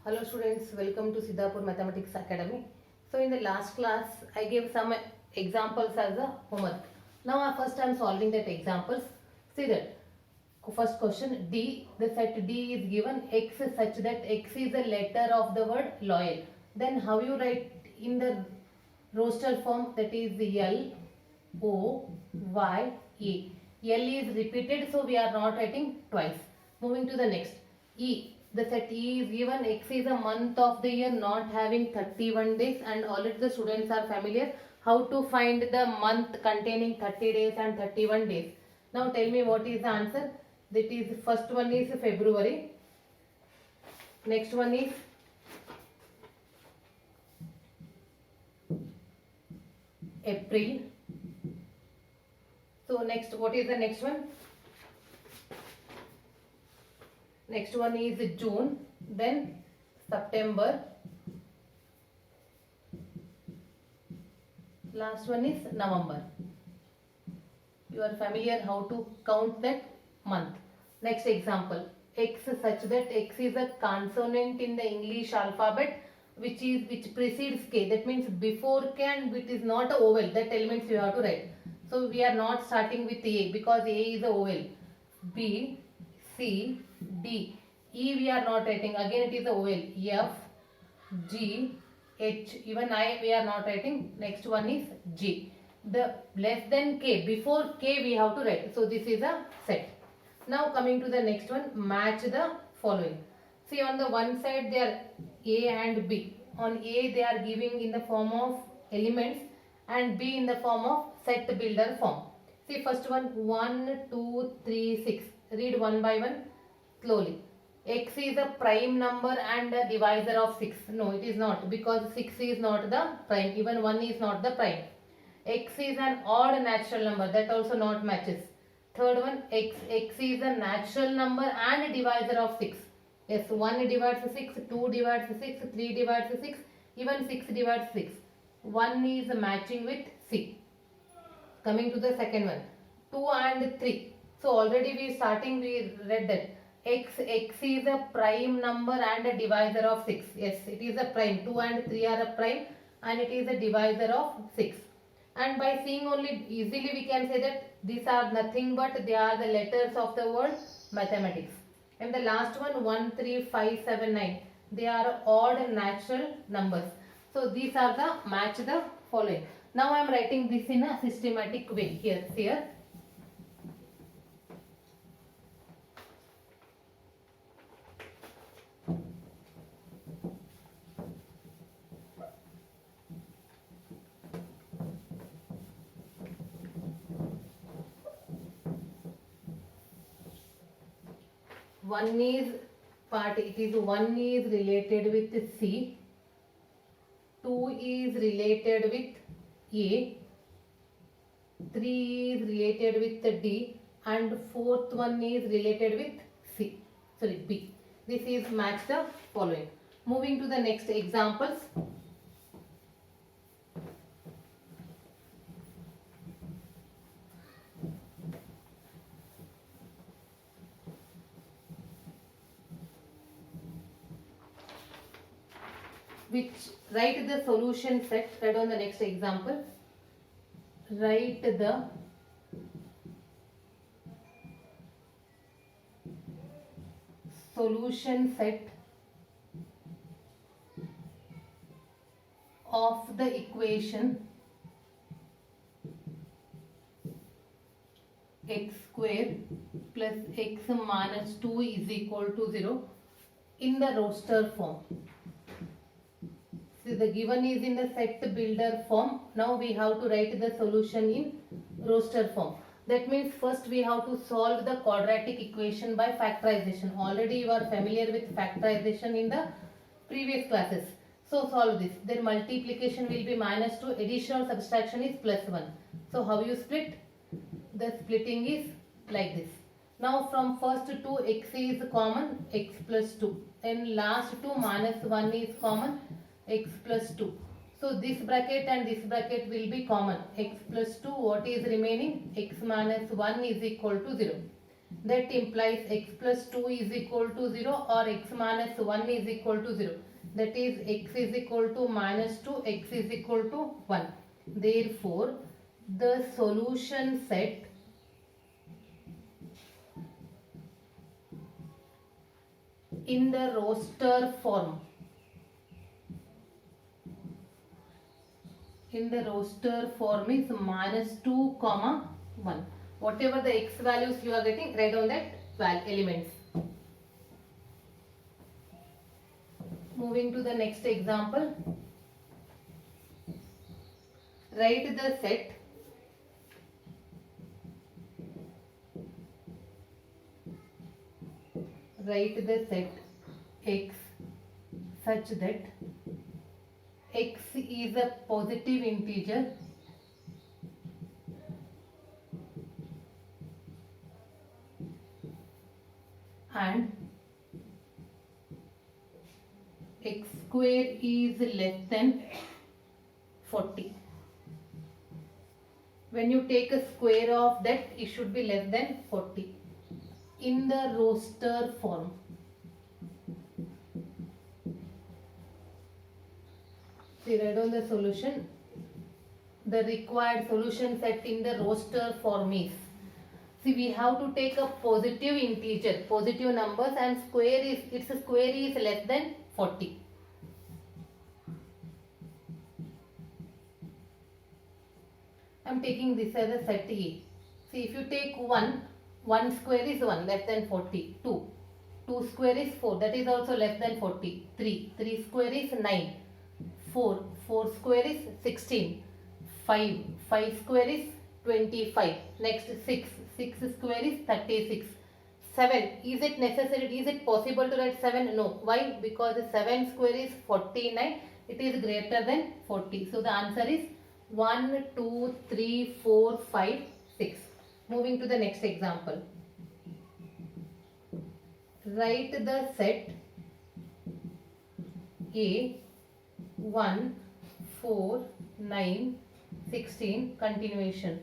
Hello students, welcome to Siddhapur Mathematics Academy. So in the last class, I gave some examples as a homework. Now first I am solving that examples. See that first question D, the set D is given X such that X is a letter of the word loyal. Then how you write in the roster form, that is L O Y A. L is repeated, so we are not writing twice. Moving to the next. E. The set E is given. X is a month of the year not having 31 days, and already the students are familiar how to find the month containing 30 days and 31 days. Now tell me what is the answer. That is, first one is February. Next one is April. So next, what is the next one? Next one is June, then September. Last one is November. You are familiar how to count that month. Next example, X such that X is a consonant in the English alphabet which precedes K. That means before K and it is not a vowel. That elements you have to write. So we are not starting with A because A is a vowel. B, C, D. E we are not writing. Again it is a vowel. F, G, H. Even I we are not writing. Next one is G. The less than K. Before K we have to write. So this is a set. Now coming to the next one. Match the following. See, on the one side they are A and B. On A they are giving in the form of elements and B in the form of set builder form. See, first one 1, 2, 3, 6. Read one by one slowly. X is a prime number and a divisor of 6. No, it is not, because 6 is not the prime. Even 1 is not the prime. X is an odd natural number. That also not matches. Third one, X is a natural number and a divisor of 6. Yes, 1 divides 6, 2 divides 6, 3 divides 6, even 6 divides 6. 1 is matching with C. Coming to the second one, 2 and 3. So already we read that X is a prime number and a divisor of 6. Yes, it is a prime. 2 and 3 are a prime and it is a divisor of 6. And by seeing only easily we can say that these are nothing but they are the letters of the word mathematics. And the last one 1, 3, 5, 7, 9. They are odd natural numbers. So these are the match the following. Now I am writing this in a systematic way. Here. One is related with C, 2 is related with A, 3 is related with D, and fourth one is related with B. This is match the following. Moving to the next examples. Which write the solution set. Write on the next example. Write the solution set of the equation x square plus x minus 2 is equal to 0 in the roster form. So the given is in the set builder form. Now we have to write the solution in roster form. That means first we have to solve the quadratic equation by factorization. Already you are familiar with factorization in the previous classes. So solve this. Then multiplication will be minus 2. Addition or subtraction is plus 1. So how you split? The splitting is like this. Now from first 2 x is common, x plus 2. And last 2 minus 1 is common, x plus 2. So this bracket and this bracket will be common. X plus 2, what is remaining? X minus 1 is equal to 0. That implies x plus 2 is equal to 0 or x minus 1 is equal to 0. That is x is equal to minus 2, x is equal to 1. Therefore, the solution set in the roster form is minus 2 comma 1. Whatever the x values you are getting, write on that elements. Moving to the next example. Write the set x such that x is a positive integer and x square is less than 40. When you take a square of that, it should be less than 40 in the roster form. See, write on the solution. The required solution set in the roster form is, see, we have to take a positive integer, positive numbers, and its square is less than 40. I am taking this as a set A. See, if you take 1 square is 1, less than 40. 2 square is 4, that is also less than 40. 3 square is 9. 4 square is 16. 5 square is 25. Next 6 square is 36. 7, is it necessary, is it possible to write 7? No. Why? Because 7 square is 49. It is greater than 40. So the answer is 1, 2, 3, 4, 5, 6. Moving to the next example. Write the set A 1, 4, 9, 16 continuation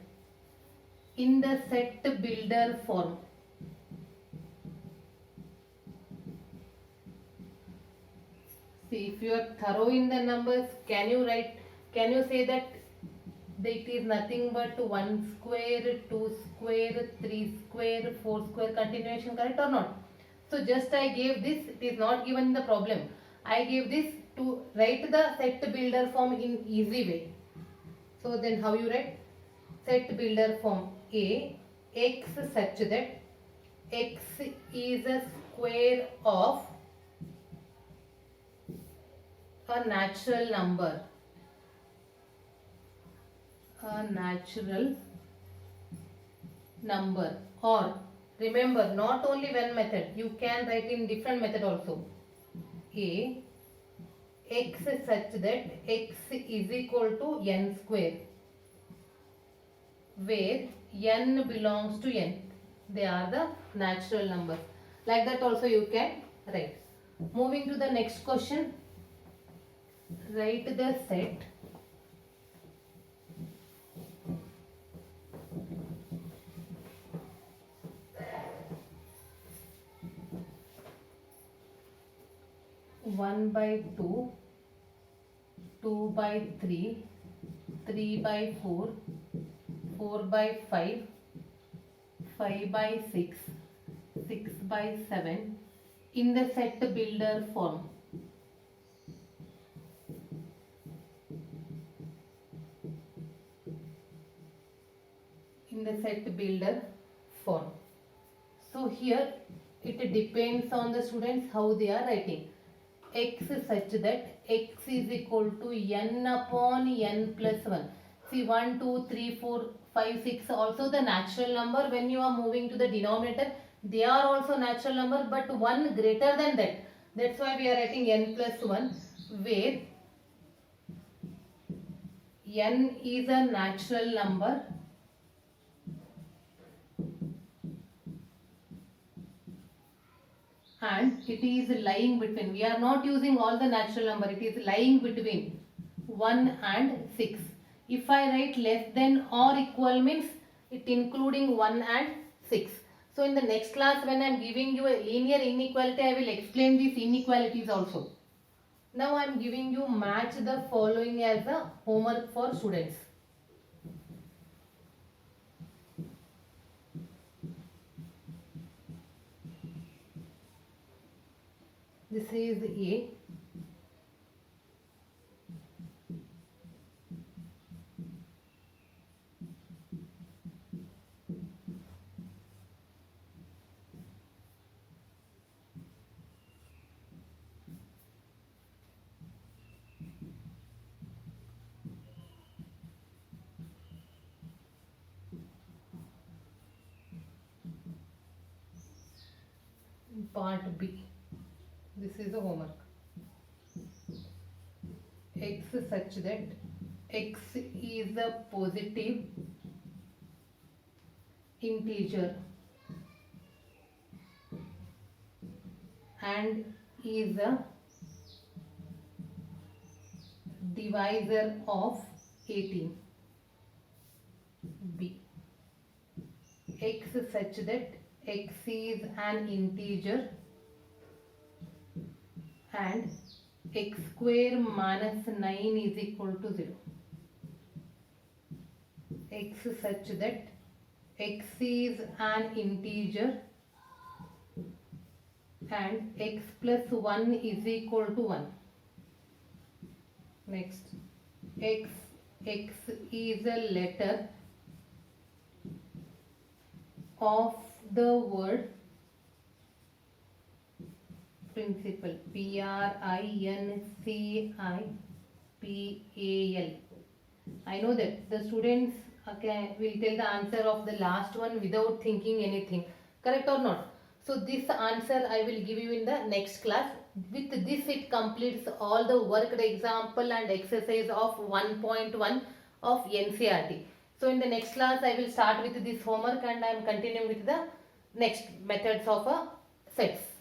in the set builder form. See, if you are thorough in the numbers, can you say that it is nothing but 1 square, 2 square, 3 square, 4 square continuation, correct or not? So just I gave this, it is not given in the problem. I gave this to write the set builder form in easy way. So then how you write? Set builder form A, x such that x is a square of a natural number. Or remember, not only one method, you can write in different method also. A, x such that x is equal to n square, where n belongs to n. They are the natural numbers. Like that also you can write. Moving to the next question. Write the set (1 by 2), 2 by 3, 3 by 4, 4 by 5, 5 by 6, 6 by 7 in the set builder form. So here it depends on the students how they are writing. X such that x is equal to n upon n plus 1. See, 1, 2, 3, 4, 5, 6 also the natural number. When you are moving to the denominator, they are also natural number, but 1 greater than that. That's why we are writing n plus 1, where n is a natural number and it is lying between. We are not using all the natural number. It is lying between 1 and 6. If I write less than or equal means it including 1 and 6. So in the next class, when I am giving you a linear inequality, I will explain these inequalities also. Now I am giving you match the following as a homework for students. This is A. Part B. This is the homework. X such that X is a positive integer and is a divisor of 18. B. X such that X is an integer and X square minus 9 is equal to 0. X such that X is an integer and X plus 1 is equal to 1. Next, X is a letter of the word principal. Principal. I know that the students will tell the answer of the last one without thinking anything. Correct or not? So this answer I will give you in the next class. With this it completes all the worked example and exercise of 1.1 of NCERT. So in the next class I will start with this homework and I am continuing with the next methods of sets.